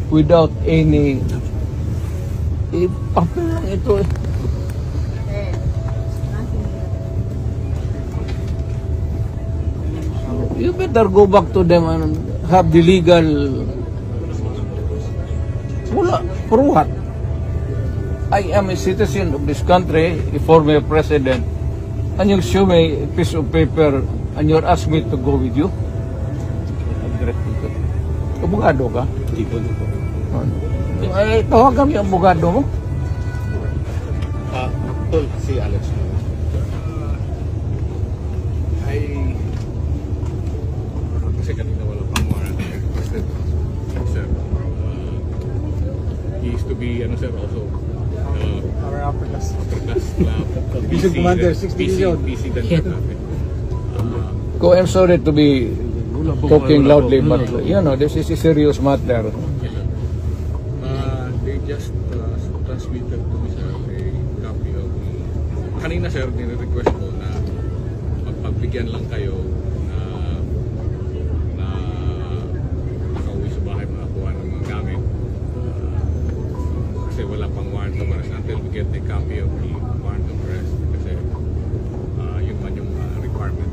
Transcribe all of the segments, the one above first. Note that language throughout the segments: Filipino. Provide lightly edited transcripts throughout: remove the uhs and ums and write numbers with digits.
without any papel lang ito. You better go back to them and have the legal. Wala, for what? I am a citizen of this country, a former president, and you show me a piece of paper and you're asking me to go with you? Abogado ka? Hindi po. Ay, tawagan yung abogado mo? Tol, si Alex. Kasi kanina wala pang warrant requested. Sir, he used to be, sir, also our upper class club. Division Commander, 60 million. PC then I'm sorry to be talking loudly, but you know, this is a serious matter. They just transmitted to me, sir, a copy of kanina, sir, nire-request ko na magpagbigyan lang kayo na nakauwi sa bahay, makakuha ng mga gamit, kasi wala pang warrant of arrest until we get a copy of the warrant of arrest, kasi yun man yung requirement.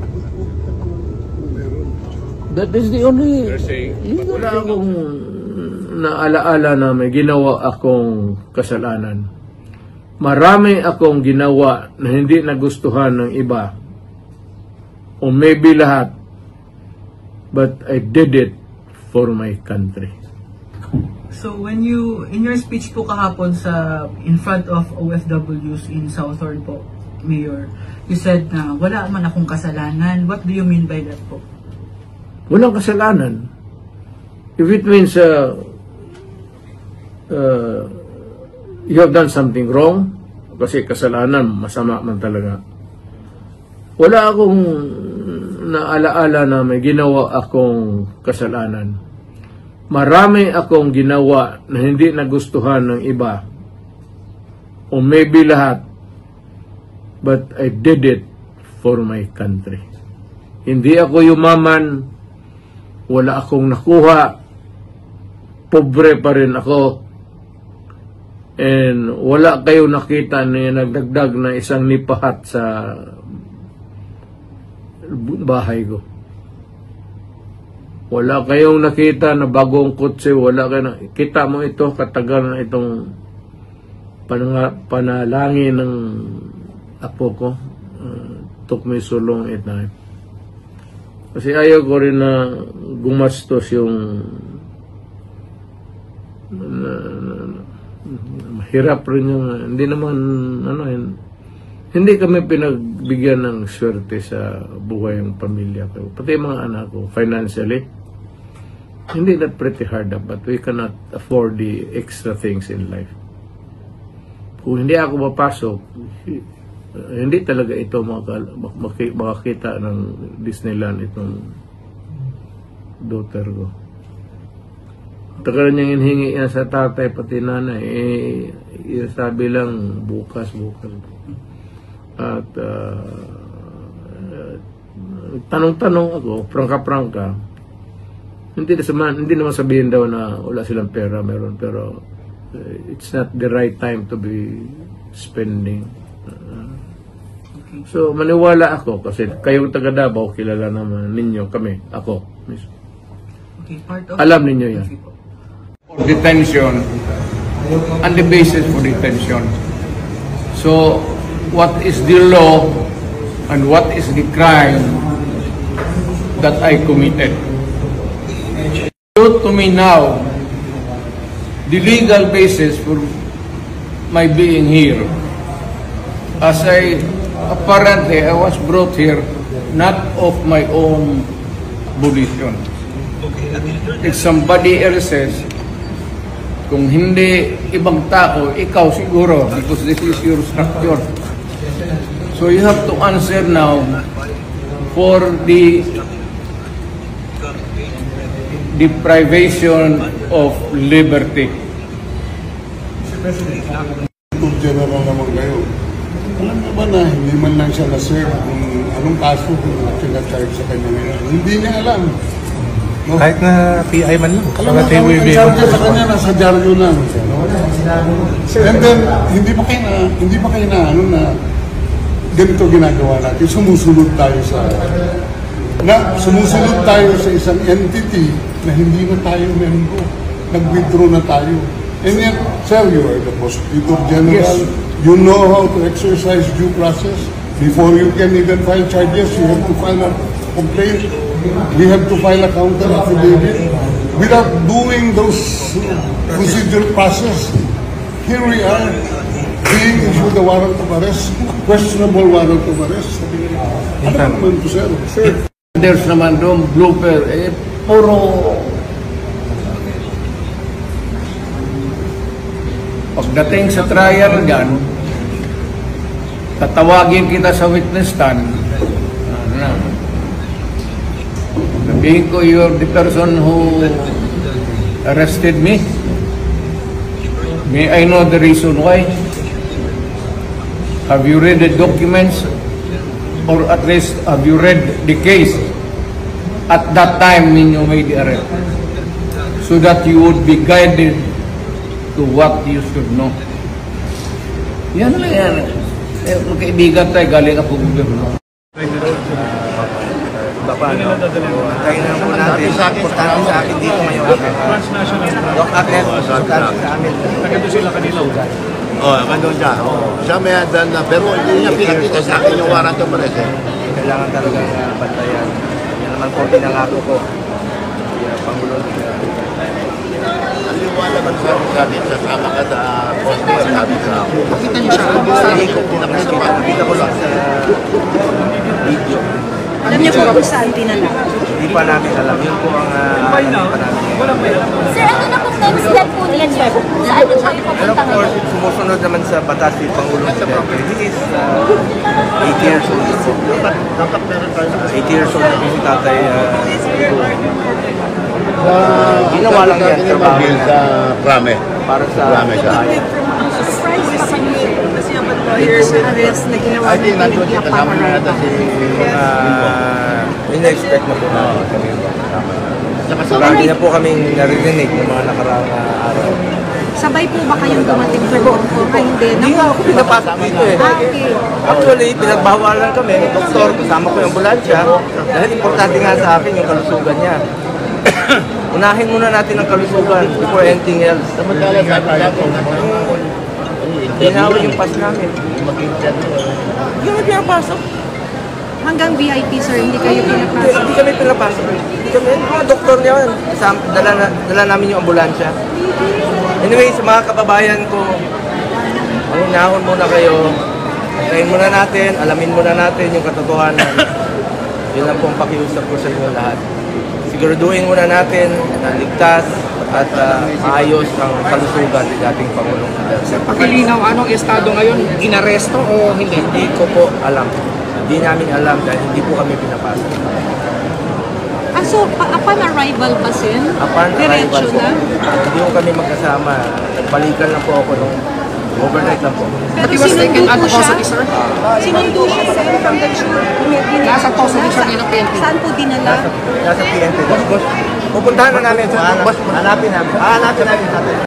That is the only... Wala akong naalaala na may ginawa akong kasalanan. Marami akong ginawa na hindi nagustuhan ng iba. O maybe lahat. But I did it for my country. So when you, in your speech po kahapon in front of OFWs in Southern po, Mayor, you said na wala man akong kasalanan. What do you mean by that po? Walang kasalanan. If it means you have done something wrong, kasi kasalanan, masama man talaga. Wala akong naalaala na may ginawa akong kasalanan. Marami akong ginawa na hindi nagustuhan ng iba. O maybe lahat. But I did it for my country. Hindi ako yumaman. Wala akong nakuha. Pobre pa rin ako. And wala kayo nakita na nagdagdag na isang nipahat sa bahay ko. Wala kayong nakita na bagong kutse. Wala kayo kita mo ito, katagal na itong panalangin ng apo ko. Took me so long at night. Kasi ayaw ko rin na gumastos yung mahirap rin yung hindi naman hindi kami pinagbigyan ng swerte sa buhay ng pamilya ko, pati mga anak ko financially. Hindi that pretty hard up, but we cannot afford the extra things in life. Kung hindi ako mapasok, hindi talaga ito makakita ng Disneyland itong daughter ko. Tagal niyang inhingi yan sa tatay pati nanay, sabi lang bukas. At tanong-tanong ako, prangka-prangka, hindi naman sabihin daw na wala silang pera, meron, pero it's not the right time to be spending. So maniwala ako kasi kayong taga Davao, kilala naman ninyo kami, ako mismo. Alam ninyo yan. Detention and the basis for detention. So what is the law and what is the crime that I committed? To me now, the legal basis for my being here, as apparently I was brought here not of my own volition. If somebody else says, kung hindi ibang tao, ikaw siguro, because this is your structure. So you have to answer now for the deprivation of liberty. Kung general naman kayo, alam na ba na hindi man lang siya na-serve kung anong kaso kung pinag-charge sa kanya ngayon? Hindi niya alam. No? Kahit na PI man lang. Alam mo, ang charge sa kanya, nasa dyaryo na. No? And then, hindi pa kayo na, ano na, ganito ginagawa natin. Sumusunod tayo sa isang entity na hindi na tayo membro. Nag-withdraw na tayo. And yet, sir, you are the Prosecutor General. Yes. You know how to exercise due process. Before you can even file charges, you have to file a complaint. We have to file a counter affidavit. Without doing those procedural process, here we are being issued a warrant of arrest, questionable warrant of arrest. Ano naman to, sir? Sir. There's naman doon, blooper, puro pagdating sa trial gan, tatawagin kita sa witness stand. Sabihin ko, you're the person who arrested me. May I know the reason why? Have you read the documents? Or at least, have you read the case at that time when you made the arrest? So that you would be guided to what you should know. Yan lang yan. Magkaibigan tayo, galing ako gobyerno. Paano? Antayin na po natin. Importante sa akin dito ngayon. Doc Agnes, importante sa amin. Nagkado sila kanila. Nandun siya. Siya may adan na, pero hindi niya pinakita sa akin yung warrant of arrest. Kailangan talagang bantayan. Yan naman po pinangako ko. Pangulong Aliwala ba sa akin, sasama ka sa poste, sabi sa ako. Nakita niyo siya? Nakita ko lang sa video. Alam niyo po kung saan dinala? Hindi pa namin alam. Yun po ang alam pa namin. Sir, ano na pong next step po niyan, sir? Saan po kayo Pero papunta of course, ngayon? sumusunod naman sa batas si Pangulong Duterte. He is 8 years old. 8 years old na po si Tatay. Ginawa lang yan trabaho sa Prame. para sa bayan. Surprise pa kami kasi yung lawyers arrest na ginawa I think nandun siya kasama na natin si... In-expect na po namin kami. Marami na po kaming narinig ng mga nakaraang araw. Sabay po ba kayong dumating doon o hindi? Hindi nga ako pinapasok dito eh. Okay. Actually, pinagbawalan kami, doktor, kasama ko yung ambulansya, dahil importante nga sa akin yung kalusugan niya. Unahin muna natin ang kalusugan before anything else. Samantala sa akin, Tinawag yung pass namin. Hindi kami pinapasok. Hanggang VIP, sir, hindi kayo pinapasok? Hindi kami pinapasok. Hindi kami, mga doktor niya, dala namin yung ambulansya. Anyway, sa mga kababayan ko, manginahon muna kayo. Antayin muna natin, alamin muna natin yung katotohanan. Yun lang pong pakiusap ko sa inyo lahat. Siguraduhin muna natin na ligtas at maayos ang kalusugan ng ating Pangulong. Sir, pakilinaw, anong estado ngayon? Inaresto o hindi? Hindi ko po alam. Hindi namin alam dahil hindi po kami pinapasok. So, upon arrival pa, sir? Upon arrival Diretso po, na? hindi ko kami magkasama. Nagbalikan lang po ako nung overnight lang po. Pero He was taken sinundo out po of siya? custody, sir? Sinundo siya, sir, from the June. Nasa custody siya ng PNP. Saan po dinala? Nasa PNP. Pupuntahan na namin. Hanapin namin. Hanapin namin natin.